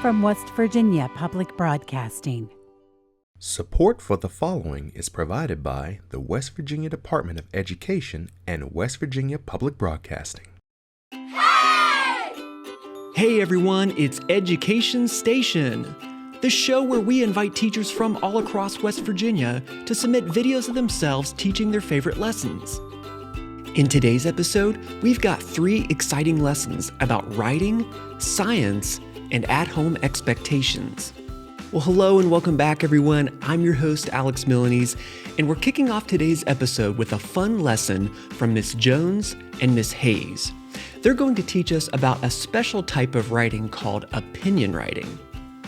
from West Virginia Public Broadcasting. Support for the following is provided by the West Virginia Department of Education and West Virginia Public Broadcasting. Hey everyone, it's Education Station, the show where we invite teachers from all across West Virginia to submit videos of themselves teaching their favorite lessons. In today's episode, we've got 3 exciting lessons about writing, science, and at-home expectations. Well, hello and welcome back, everyone. I'm your host, Alex Milanese, and we're kicking off today's episode with a fun lesson from Miss Jones and Miss Hayes. They're going to teach us about a special type of writing called opinion writing.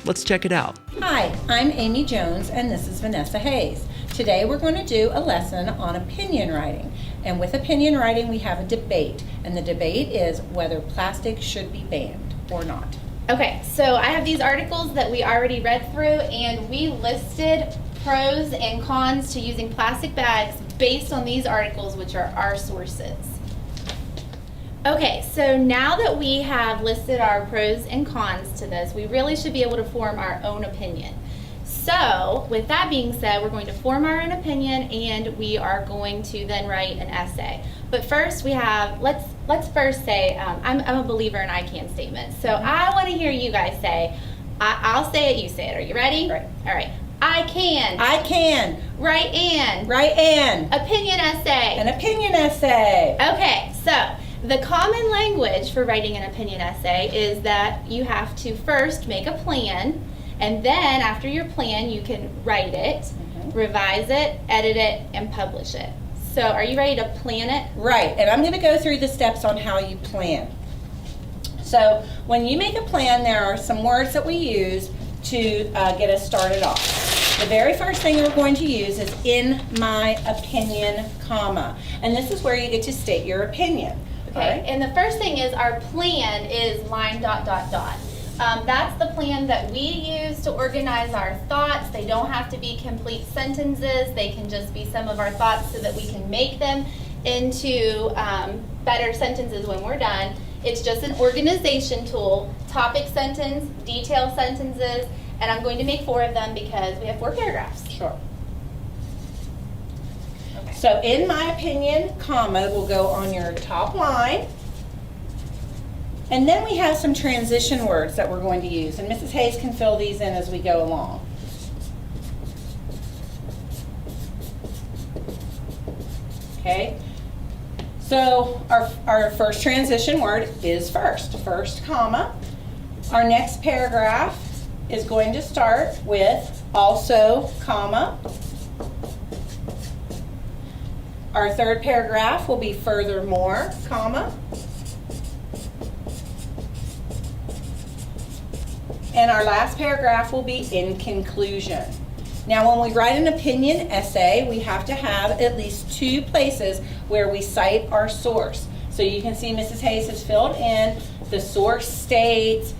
Let's check it out. Hi, I'm Amy Jones, and this is Vanessa Hayes. Today we're going to do a lesson on opinion writing. And with opinion writing, we have a debate. And the debate is whether plastic should be banned or not. Okay, so I have these articles that we already read through, and we listed pros and cons to using plastic bags based on these articles, which are our sources. Okay, so now that we have listed our pros and cons to this, we really should be able to form our own opinion. So, with that being said, we're going to form our own opinion, and we are going to then write an essay. But first, we have, let's first say, I'm a believer in I can statements. So I want to hear you guys say, I'll say it, you say it. Are you ready? Right. All right. I can. I can. Write an. Write an. Opinion essay. An opinion essay. Okay, so the common language for writing an opinion essay is that you have to first make a plan, and then after your plan, you can write it, revise it, edit it, and publish it. So are you ready to plan it? Right, and I'm going to go through the steps on how you plan. So when you make a plan, there are some words that we use to get us started off. The very first thing we're going to use is in my opinion, comma. And this is where you get to state your opinion. Okay, Right? and the first thing is our plan is line ... That's the plan that we use to organize our thoughts. They don't have to be complete sentences. They can just be some of our thoughts so that we can make them into better sentences when we're done. It's just an organization tool, topic sentence, detail sentences, and I'm going to make 4 of them because we have 4 paragraphs. Sure. Okay. So in my opinion, comma will go on your top line. And then we have some transition words that we're going to use. And Mrs. Hayes can fill these in as we go along. Okay. So our first transition word is first. First, comma. Our next paragraph is going to start with also, comma. Our third paragraph will be furthermore, comma. And our last paragraph will be in conclusion. Now, when we write an opinion essay, we have to have at least 2 places where we cite our source. So you can see Mrs. Hayes has filled in the source states,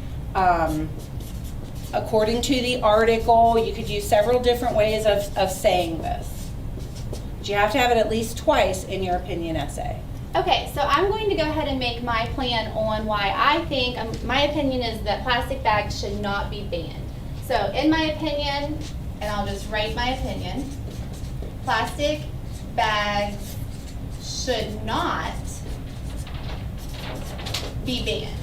according to the article. You could use several different ways of saying this. But you have to have it at least twice in your opinion essay. Okay, so I'm going to go ahead and make my plan on why I think, my opinion is that plastic bags should not be banned. So in my opinion, and I'll just write my opinion, plastic bags should not be banned.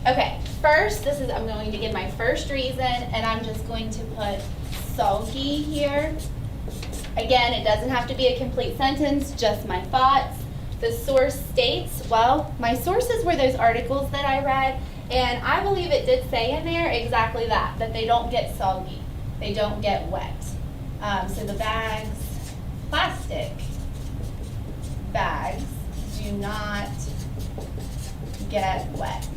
Okay, first, I'm going to give my first reason, and I'm just going to put sulky here. Again, it doesn't have to be a complete sentence, just my thoughts. The source states, well, my sources were those articles that I read, and I believe it did say in there exactly that they don't get soggy, they don't get wet. So the bags, plastic bags, do not get wet.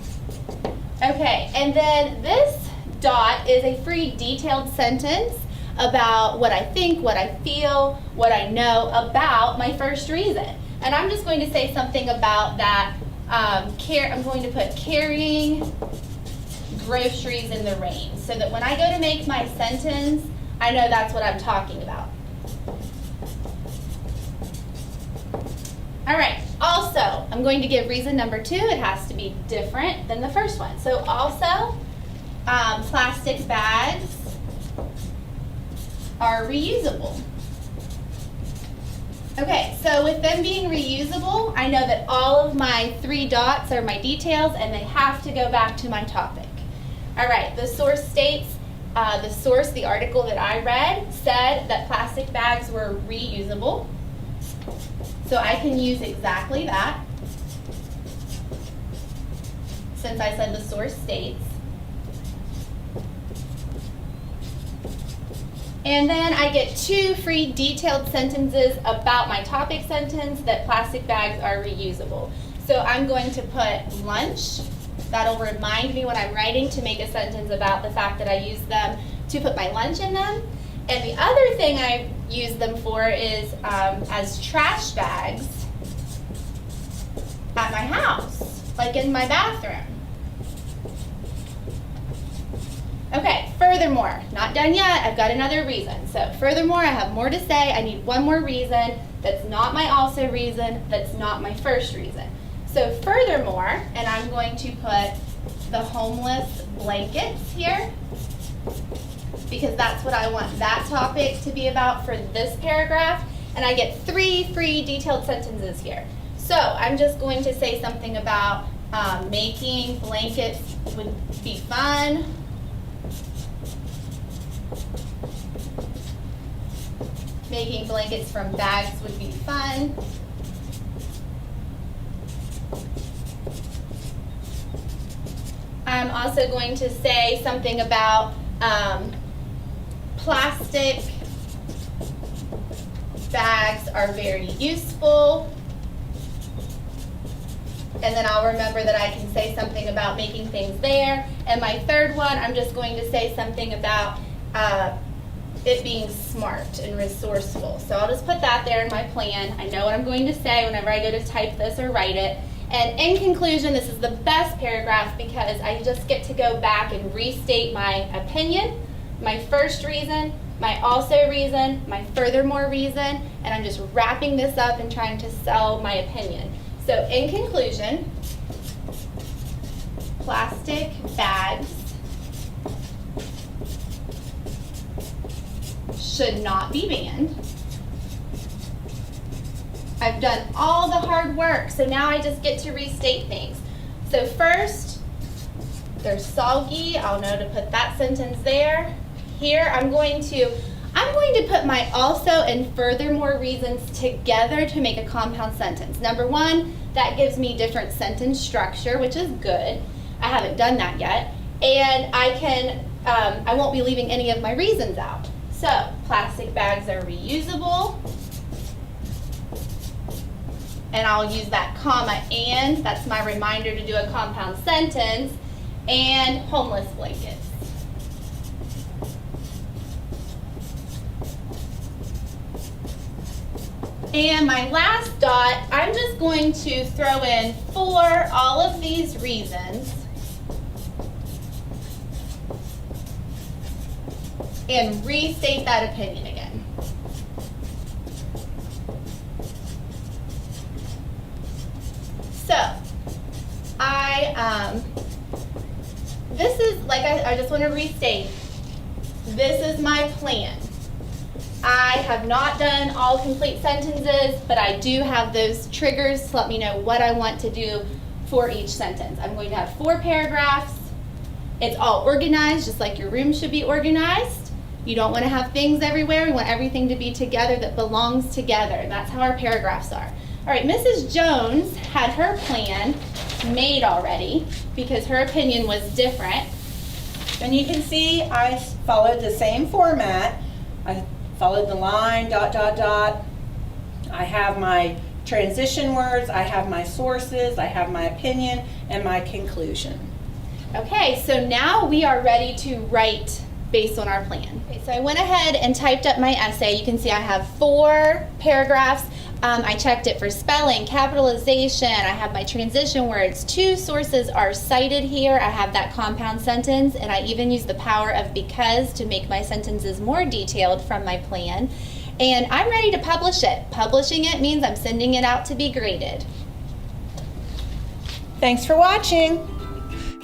Okay, and then this dot is a free detailed sentence about what I think, what I feel, what I know about my first reason. And I'm just going to say something about that. I'm going to put carrying groceries in the rain, so that when I go to make my sentence, I know that's what I'm talking about. All right, also, I'm going to give reason number 2. It has to be different than the first one. So also, plastic bags are reusable. Okay, so with them being reusable, I know that all of my 3 dots are my details and they have to go back to my topic. All right, the source states, the article that I read said that plastic bags were reusable. So I can use exactly that, since I said the source states. And then I get 2 free detailed sentences about my topic sentence that plastic bags are reusable. So I'm going to put lunch. That'll remind me when I'm writing to make a sentence about the fact that I use them to put my lunch in them. And the other thing I use them for is as trash bags at my house, like in my bathroom. Okay, furthermore, not done yet, I've got another reason. So furthermore, I have more to say. I need one more reason that's not my also reason, that's not my first reason. So furthermore, and I'm going to put the homeless blankets here, because that's what I want that topic to be about for this paragraph. And I get 3 free detailed sentences here. So I'm just going to say something about making blankets would be fun. Making blankets from bags would be fun. I'm also going to say something about plastic bags are very useful. And then I'll remember that I can say something about making things there. And my third one, I'm just going to say something about it being smart and resourceful. So I'll just put that there in my plan. I know what I'm going to say whenever I go to type this or write it. And in conclusion, this is the best paragraph because I just get to go back and restate my opinion, my first reason, my also reason, my furthermore reason, and I'm just wrapping this up and trying to sell my opinion. So in conclusion, plastic bags should not be banned. I've done all the hard work, so now I just get to restate things. So first, they're soggy. I'll know to put that sentence there. Here, I'm going to put my also and furthermore reasons together to make a compound sentence. Number 1, that gives me different sentence structure, which is good. I haven't done that yet. And I won't be leaving any of my reasons out. So, plastic bags are reusable. And I'll use that comma and, that's my reminder to do a compound sentence, and homeless blankets. And my last dot, I'm just going to throw in for all of these reasons and restate that opinion again. So, this is, like I just want to restate, this is my plan. I have not done all complete sentences, but I do have those triggers to let me know what I want to do for each sentence. I'm going to have 4 paragraphs. It's all organized, just like your room should be organized. You don't want to have things everywhere. We want everything to be together that belongs together. That's how our paragraphs are. All right, Mrs. Jones had her plan made already because her opinion was different. And you can see I followed the same format. I followed the line, dot, dot, dot. I have my transition words, I have my sources, I have my opinion, and my conclusion. Okay, so now we are ready to write based on our plan. Okay, so I went ahead and typed up my essay. You can see I have 4 paragraphs. I checked it for spelling, capitalization. I have my transition words. 2 sources are cited here. I have that compound sentence, and I even use the power of because to make my sentences more detailed from my plan. And I'm ready to publish it. Publishing it means I'm sending it out to be graded. Thanks for watching.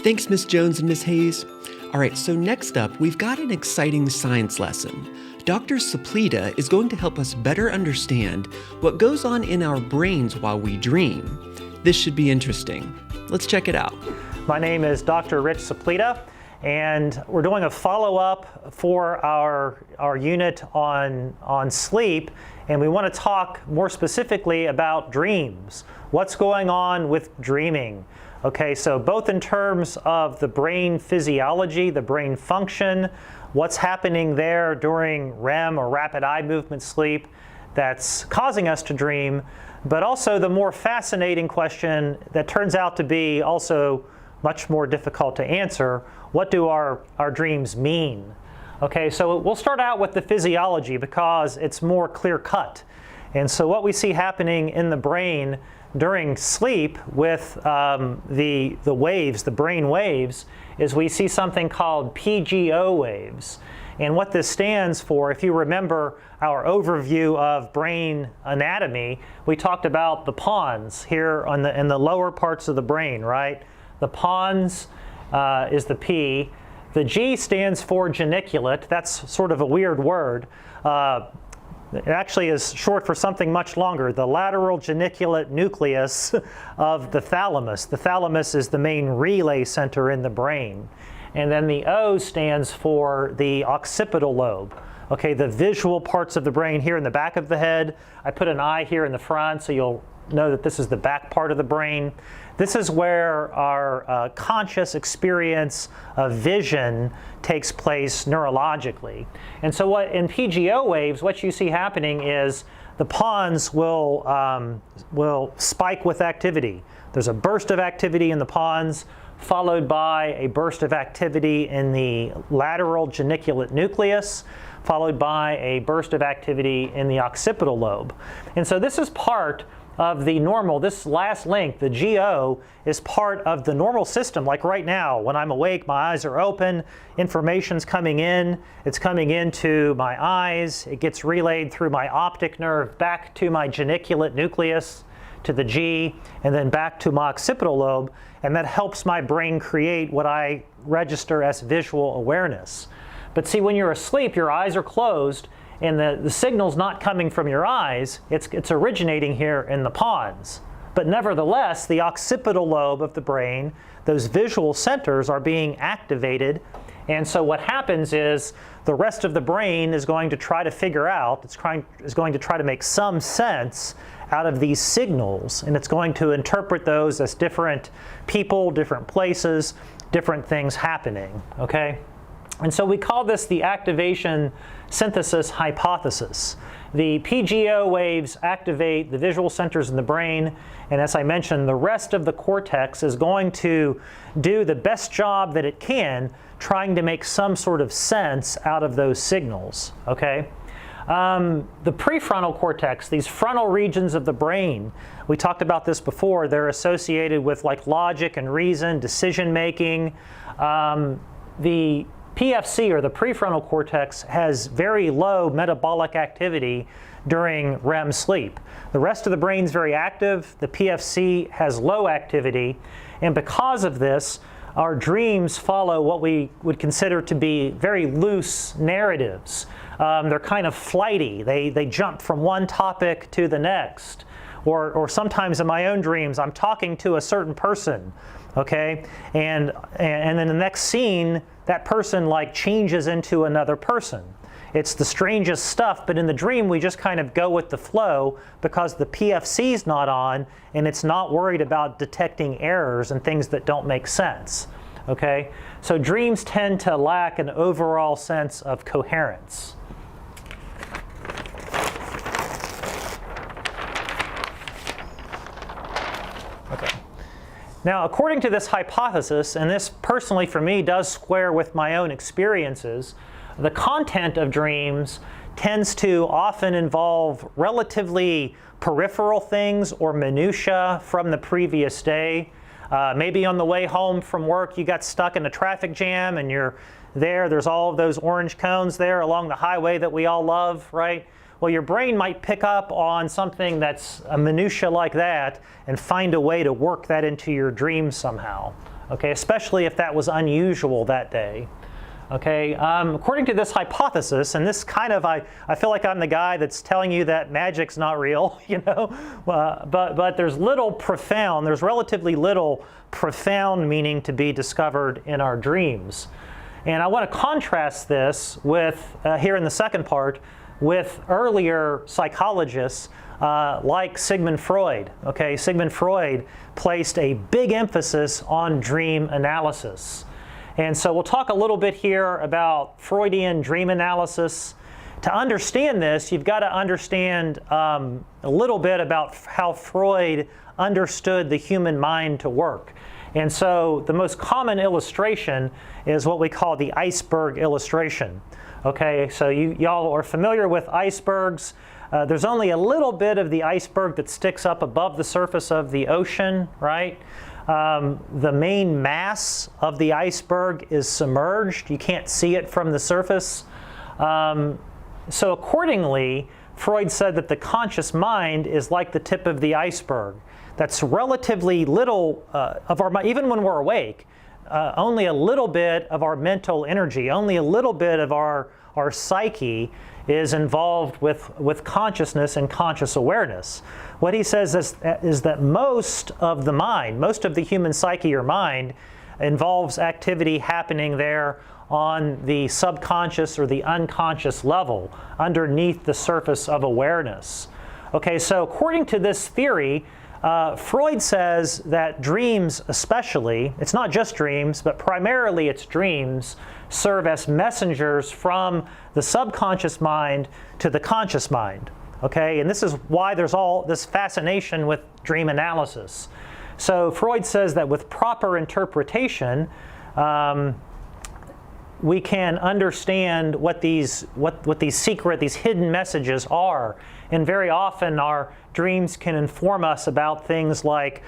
Thanks, Miss Jones and Miss Hayes. All right, so next up, we've got an exciting science lesson. Dr. Saplita is going to help us better understand what goes on in our brains while we dream. This should be interesting. Let's check it out. My name is Dr. Rich Saplita, and we're doing a follow-up for our unit on sleep, and we want to talk more specifically about dreams. What's going on with dreaming? Okay, so both in terms of the brain physiology, the brain function, what's happening there during REM or rapid eye movement sleep that's causing us to dream, but also the more fascinating question that turns out to be also much more difficult to answer: what do our dreams mean? Okay, so we'll start out with the physiology because it's more clear-cut. And so what we see happening in the brain during sleep with the waves, the brain waves, is we see something called Pgo waves. And what this stands for, if you remember our overview of brain anatomy, we talked about the pons here in the lower parts of the brain, right? The pons is the P. The G stands for geniculate. That's sort of a weird word. It actually is short for something much longer, the lateral geniculate nucleus of the thalamus. The thalamus is the main relay center in the brain. And then the O stands for the occipital lobe. Okay, the visual parts of the brain here in the back of the head. I put an I here in the front so you'll know that this is the back part of the brain. This is where our conscious experience of vision takes place neurologically. And so what in PGO waves, what you see happening is the pons will spike with activity. There's a burst of activity in the pons, followed by a burst of activity in the lateral geniculate nucleus, followed by a burst of activity in the occipital lobe. And so this is part of the normal, this last link, the GO, is part of the normal system. Like right now, when I'm awake, my eyes are open, information's coming in, it's coming into my eyes, it gets relayed through my optic nerve back to my geniculate nucleus, to the G, and then back to my occipital lobe, and that helps my brain create what I register as visual awareness. But see, when you're asleep, your eyes are closed, and the signal's not coming from your eyes, it's originating here in the pons. But nevertheless, the occipital lobe of the brain, those visual centers are being activated, and so what happens is the rest of the brain is going to try to figure out, is going to try to make some sense out of these signals, and it's going to interpret those as different people, different places, different things happening, okay? And so we call this the activation synthesis hypothesis. The PGO waves activate the visual centers in the brain, and as I mentioned, the rest of the cortex is going to do the best job that it can trying to make some sort of sense out of those signals, okay? The prefrontal cortex, these frontal regions of the brain, we talked about this before, they're associated with like logic and reason, decision making. The PFC, or the prefrontal cortex, has very low metabolic activity during REM sleep. The rest of the brain's very active, the PFC has low activity, and because of this, our dreams follow what we would consider to be very loose narratives. They're kind of flighty. They jump from one topic to the next. Or sometimes in my own dreams, I'm talking to a certain person, okay? And in the next scene, that person like changes into another person. It's the strangest stuff, but in the dream, we just kind of go with the flow because the PFC's not on and it's not worried about detecting errors and things that don't make sense, okay? So dreams tend to lack an overall sense of coherence. Okay. Now, according to this hypothesis, and this personally for me does square with my own experiences, the content of dreams tends to often involve relatively peripheral things or minutia from the previous day. Maybe on the way home from work you got stuck in a traffic jam and there's all of those orange cones there along the highway that we all love, right? well, your brain might pick up on something that's a minutia like that and find a way to work that into your dream somehow, okay, especially if that was unusual that day. Okay, according to this hypothesis, and this kind of, I feel like I'm the guy that's telling you that magic's not real, you know, but there's there's relatively little profound meaning to be discovered in our dreams. And I want to contrast this with, here in the second part, with earlier psychologists like Sigmund Freud. Okay, Sigmund Freud placed a big emphasis on dream analysis. And so we'll talk a little bit here about Freudian dream analysis. To understand this, you've got to understand a little bit about how Freud understood the human mind to work. And so the most common illustration is what we call the Iceberg Illustration. Okay, so y'all are familiar with icebergs. There's only a little bit of the iceberg that sticks up above the surface of the ocean, right? The main mass of the iceberg is submerged. You can't see it from the surface. So accordingly, Freud said that the conscious mind is like the tip of the iceberg. That's relatively little of our mind, even when we're awake, only a little bit of our mental energy, only a little bit of our psyche is involved with consciousness and conscious awareness. What he says is that most of the mind, most of the human psyche or mind, involves activity happening there on the subconscious or the unconscious level, underneath the surface of awareness. Okay, so according to this theory, Freud says that dreams especially, it's not just dreams, but primarily it's dreams, serve as messengers from the subconscious mind to the conscious mind. Okay, and this is why there's all this fascination with dream analysis. So Freud says that with proper interpretation, we can understand what these hidden messages are. And very often our dreams can inform us about things like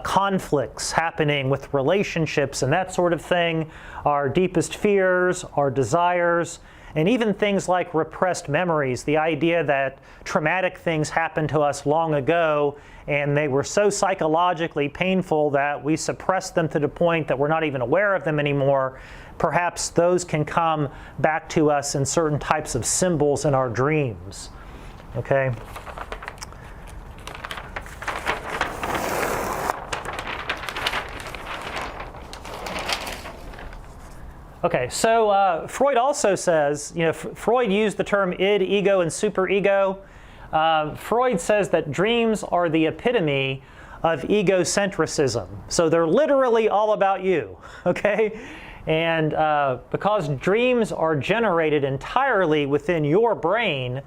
conflicts happening with relationships and that sort of thing, our deepest fears, our desires, and even things like repressed memories, the idea that traumatic things happened to us long ago and they were so psychologically painful that we suppressed them to the point that we're not even aware of them anymore. Perhaps those can come back to us in certain types of symbols in our dreams. Okay? Okay, so Freud also says, Freud used the term id, ego, and superego. Freud says that dreams are the epitome of egocentrism. So they're literally all about you, okay? And because dreams are generated entirely within your brain,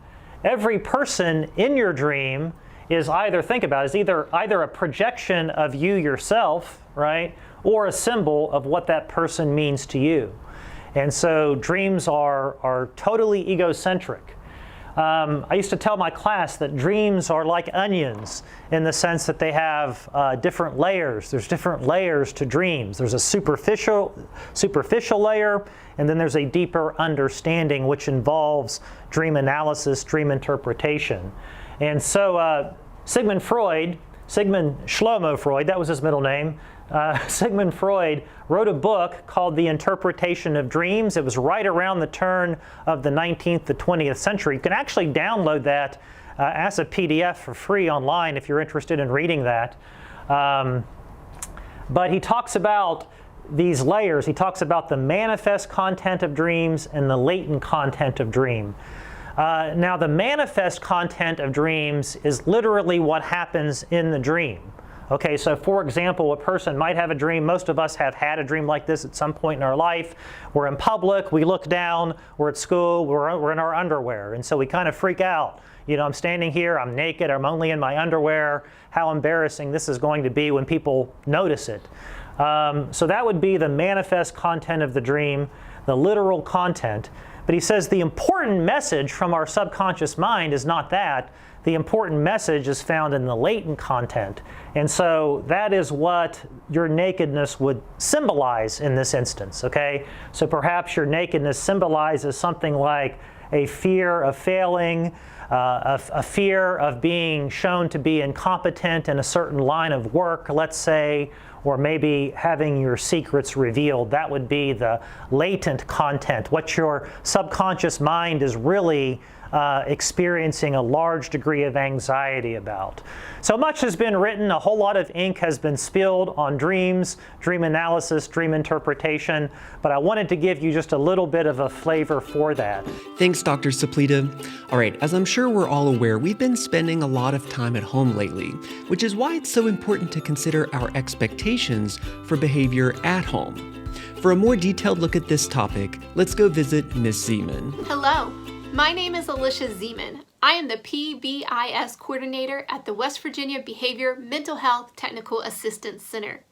every person in your dream is either a projection of you yourself, right? Or a symbol of what that person means to you. And so dreams are totally egocentric. I used to tell my class that dreams are like onions in the sense that they have different layers. There's different layers to dreams. There's a superficial layer, and then there's a deeper understanding which involves dream analysis, dream interpretation. And so Sigmund Shlomo Freud, that was his middle name, Sigmund Freud wrote a book called The Interpretation of Dreams. It was right around the turn of the 19th to 20th century. You can actually download that as a PDF for free online if you're interested in reading that. But he talks about these layers. He talks about the manifest content of dreams and the latent content of dream. Now, the manifest content of dreams is literally what happens in the dream. Okay, so for example, a person might have a dream. Most of us have had a dream like this at some point in our life. We're in public, we look down, we're at school, we're in our underwear, and so we kind of freak out. I'm standing here, I'm naked, I'm only in my underwear. How embarrassing this is going to be when people notice it. So that would be the manifest content of the dream, the literal content. But he says the important message from our subconscious mind is not that. The important message is found in the latent content. And so that is what your nakedness would symbolize in this instance, okay? So perhaps your nakedness symbolizes something like a fear of failing, a fear of being shown to be incompetent in a certain line of work, let's say, or maybe having your secrets revealed. That would be the latent content, what your subconscious mind is really experiencing a large degree of anxiety about. So much has been written, a whole lot of ink has been spilled on dreams, dream analysis, dream interpretation, but I wanted to give you just a little bit of a flavor for that. Thanks, Dr. Saplita. All right, as I'm sure we're all aware, we've been spending a lot of time at home lately, which is why it's so important to consider our expectations for behavior at home. For a more detailed look at this topic, let's go visit Ms. Zeman. Hello, my name is Alicia Zeman. I am the PBIS coordinator at the West Virginia Behavior Mental Health Technical Assistance Center.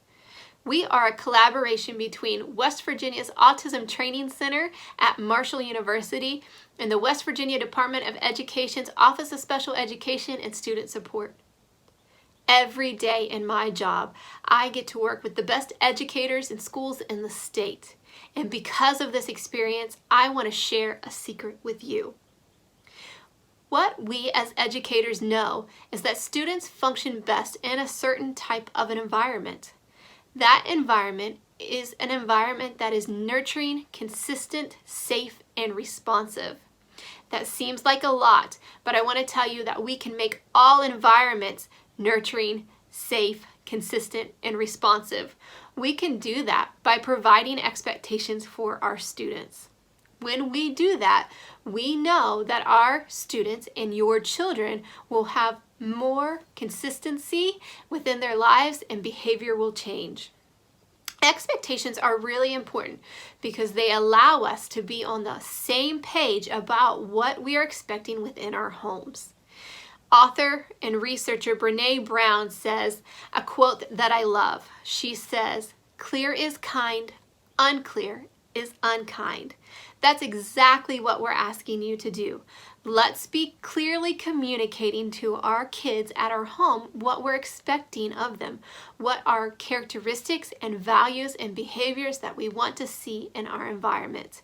We are a collaboration between West Virginia's Autism Training Center at Marshall University and the West Virginia Department of Education's Office of Special Education and Student Support. Every day in my job, I get to work with the best educators and schools in the state. And because of this experience, I want to share a secret with you. What we as educators know is that students function best in a certain type of an environment. That environment is an environment that is nurturing, consistent, safe, and responsive. That seems like a lot, but I want to tell you that we can make all environments nurturing, safe, consistent, and responsive. We can do that by providing expectations for our students. When we do that, we know that our students and your children will have more consistency within their lives and behavior will change. Expectations are really important because they allow us to be on the same page about what we are expecting within our homes. Author and researcher Brené Brown says a quote that I love. She says, "Clear is kind, unclear is unkind." That's exactly what we're asking you to do. Let's be clearly communicating to our kids at our home what we're expecting of them, what are characteristics and values and behaviors that we want to see in our environment.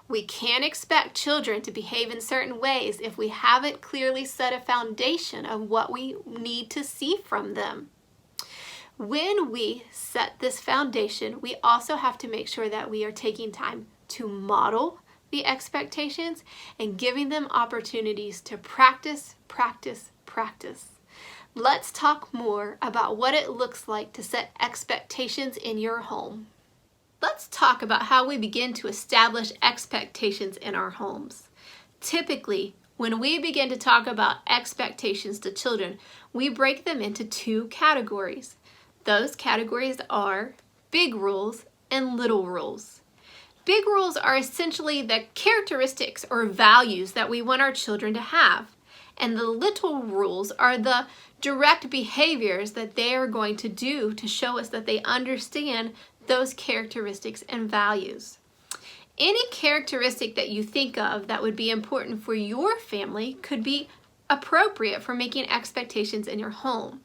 We can't expect children to behave in certain ways if we haven't clearly set a foundation of what we need to see from them. When we set this foundation, we also have to make sure that we are taking time to model the expectations and giving them opportunities to practice. Let's talk more about what it looks like to set expectations in your home. Let's talk about how we begin to establish expectations in our homes. Typically, when we begin to talk about expectations to children, we break them into two categories. Those categories are big rules and little rules. Big rules are essentially the characteristics or values that we want our children to have. And the little rules are the direct behaviors that they are going to do to show us that they understand those characteristics and values. Any characteristic that you think of that would be important for your family could be appropriate for making expectations in your home.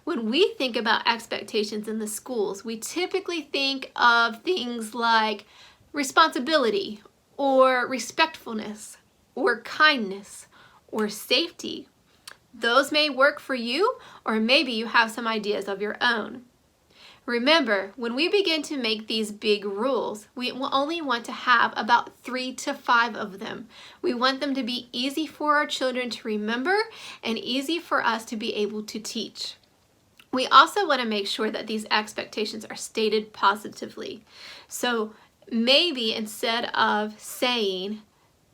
When we think about expectations in the schools, we typically think of things like responsibility or respectfulness or kindness or safety. Those may work for you, or maybe you have some ideas of your own. Remember, when we begin to make these big rules, we will only want to have about 3 to 5 of them. We want them to be easy for our children to remember and easy for us to be able to teach. We also want to make sure that these expectations are stated positively. So maybe instead of saying,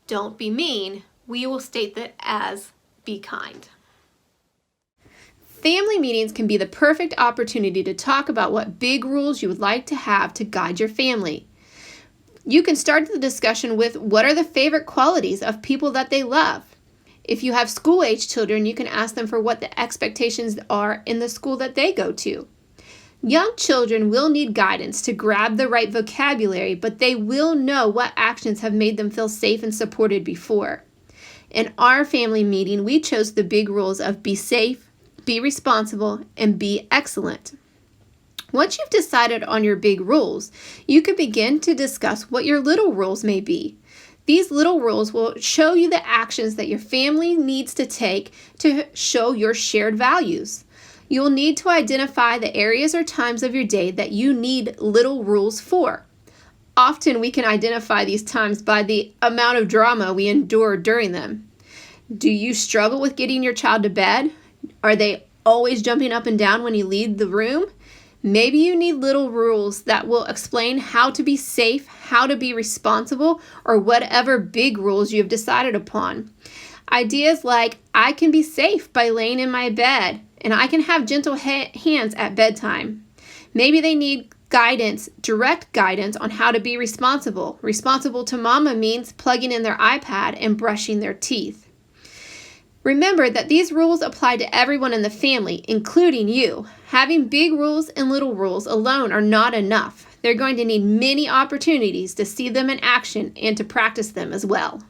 "Don't be mean," we will state that as, "Be kind." Family meetings can be the perfect opportunity to talk about what big rules you would like to have to guide your family. You can start the discussion with what are the favorite qualities of people that they love. If you have school-age children, you can ask them for what the expectations are in the school that they go to. Young children will need guidance to grab the right vocabulary, but they will know what actions have made them feel safe and supported before. In our family meeting, we chose the big rules of be safe, be responsible, and be excellent. Once you've decided on your big rules, you can begin to discuss what your little rules may be. These little rules will show you the actions that your family needs to take to show your shared values. You'll need to identify the areas or times of your day that you need little rules for. Often we can identify these times by the amount of drama we endure during them. Do you struggle with getting your child to bed? Are they always jumping up and down when you leave the room? Maybe you need little rules that will explain how to be safe, how to be responsible, or whatever big rules you have decided upon. Ideas like, I can be safe by laying in my bed, and I can have gentle hands at bedtime. Maybe they need guidance, direct guidance on how to be responsible. Responsible to mama means plugging in their iPad and brushing their teeth. Remember that these rules apply to everyone in the family, including you. Having big rules and little rules alone are not enough. They're going to need many opportunities to see them in action and to practice them as well.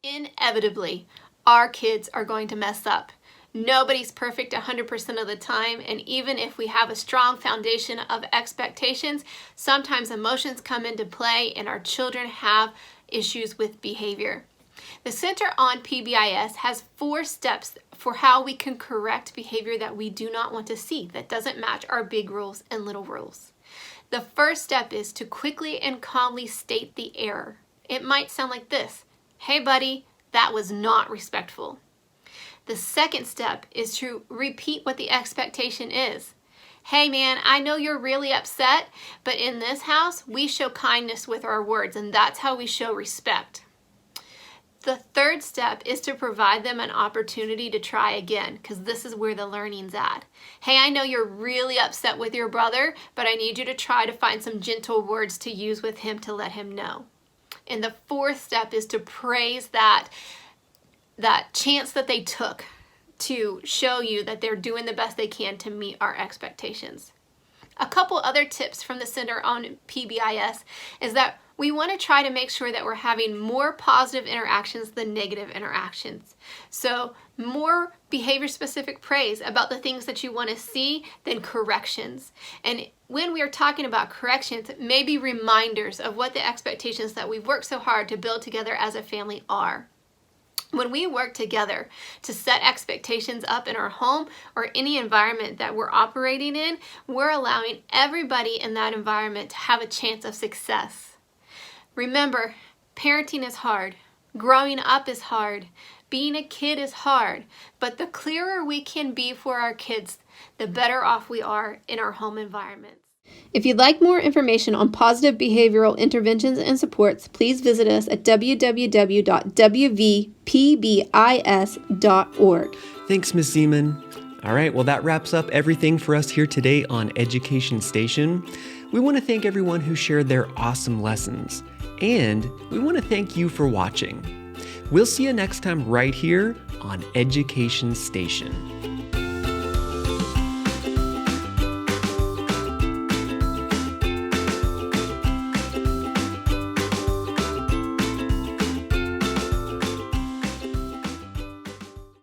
Inevitably, our kids are going to mess up. Nobody's perfect 100% of the time, and even if we have a strong foundation of expectations, sometimes emotions come into play and our children have issues with behavior. The Center on PBIS has 4 steps for how we can correct behavior that we do not want to see, that doesn't match our big rules and little rules. The first step is to quickly and calmly state the error. It might sound like this: "Hey buddy, that was not respectful." The second step is to repeat what the expectation is. "Hey man, I know you're really upset, but in this house, we show kindness with our words, and that's how we show respect." The third step is to provide them an opportunity to try again, because this is where the learning's at. "Hey, I know you're really upset with your brother, but I need you to try to find some gentle words to use with him to let him know." And the fourth step is to praise that chance that they took to show you that they're doing the best they can to meet our expectations. A couple other tips from the Center on PBIS is that we want to try to make sure that we're having more positive interactions than negative interactions. So more behavior-specific praise about the things that you want to see than corrections. And when we are talking about corrections, maybe reminders of what the expectations that we've worked so hard to build together as a family are. When we work together to set expectations up in our home or any environment that we're operating in, we're allowing everybody in that environment to have a chance of success. Remember, parenting is hard. Growing up is hard. Being a kid is hard. But the clearer we can be for our kids, the better off we are in our home environments. If you'd like more information on positive behavioral interventions and supports, please visit us at www.wvpbis.org. Thanks, Ms. Zeman. All right, well, that wraps up everything for us here today on Education Station. We want to thank everyone who shared their awesome lessons, and we want to thank you for watching. We'll see you next time right here on Education Station.